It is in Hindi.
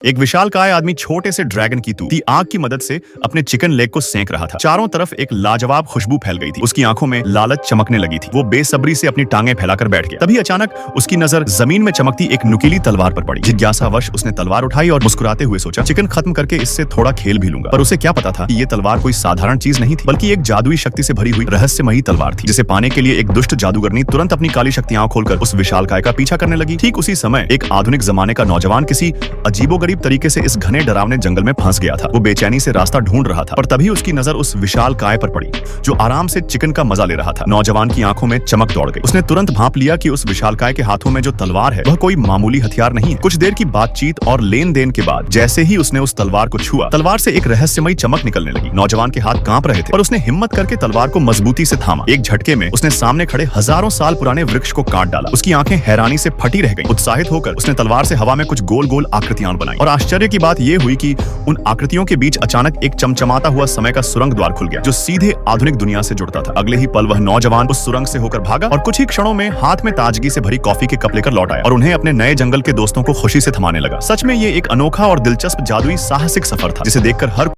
एक विशालकाय आदमी छोटे से ड्रैगन की तूती आग की मदद से अपने चिकन लेग को सेंक रहा था। चारों तरफ एक लाजवाब खुशबू फैल गई थी। उसकी आंखों में लालच चमकने लगी थी। वो बेसब्री से अपनी टांगें फैलाकर बैठ गया। तभी अचानक उसकी नजर जमीन में चमकती एक नुकीली तलवार पर पड़ी। जिज्ञासावश उसने तलवार उठाई और मुस्कुराते हुए सोचा, चिकन खत्म करके इससे थोड़ा खेल भी लूंगा। पर उसे क्या पता था कि ये तलवार कोई साधारण चीज नहीं थी, बल्कि एक जादुई शक्ति से भरी हुई रहस्यमयी तलवार थी, जिसे पाने के लिए एक दुष्ट जादूगरनी तुरंत अपनी काली शक्तियां खोलकर उस विशालकाय का पीछा करने लगी। ठीक उसी समय एक आधुनिक जमाने का नौजवान किसी अजीबोगरीब तरीके से इस घने डरावने जंगल में फंस गया था। वो बेचैनी से रास्ता ढूंढ रहा था, पर तभी उसकी नजर उस विशाल काय पर पड़ी जो आराम से चिकन का मजा ले रहा था। नौजवान की आंखों में चमक दौड़ गई। उसने तुरंत भांप लिया कि उस विशाल काय के हाथों में जो तलवार है वह कोई मामूली हथियार नहीं है। कुछ देर की बातचीत और लेन देन के बाद जैसे ही उसने उस तलवार को छुआ, तलवार से एक रहस्यमयी चमक निकलने लगी। नौजवान के हाथ कांप रहे थे, पर उसने हिम्मत करके तलवार को मजबूती से थामा। एक झटके में उसने सामने खड़े हजारों साल पुराने वृक्ष को काट डाला। उसकी आंखें हैरानी से फटी रह गईं। उत्साहित होकर उसने तलवार से हवा में कुछ गोल गोल आकृतियां बनाई, और आश्चर्य की बात यह हुई कि उन आकृतियों के बीच अचानक एक चमचमाता हुआ समय का सुरंग द्वार खुल गया, जो सीधे आधुनिक दुनिया से जुड़ता था। अगले ही पल वह नौजवान उस सुरंग से होकर भागा और कुछ ही क्षणों में हाथ में ताजगी से भरी कॉफी के कप लेकर लौट आया और उन्हें अपने नए जंगल के दोस्तों को खुशी से थमाने लगा। सच में ये एक अनोखा और दिलचस्प जादुई साहसिक सफर था, जिसे देखकर हर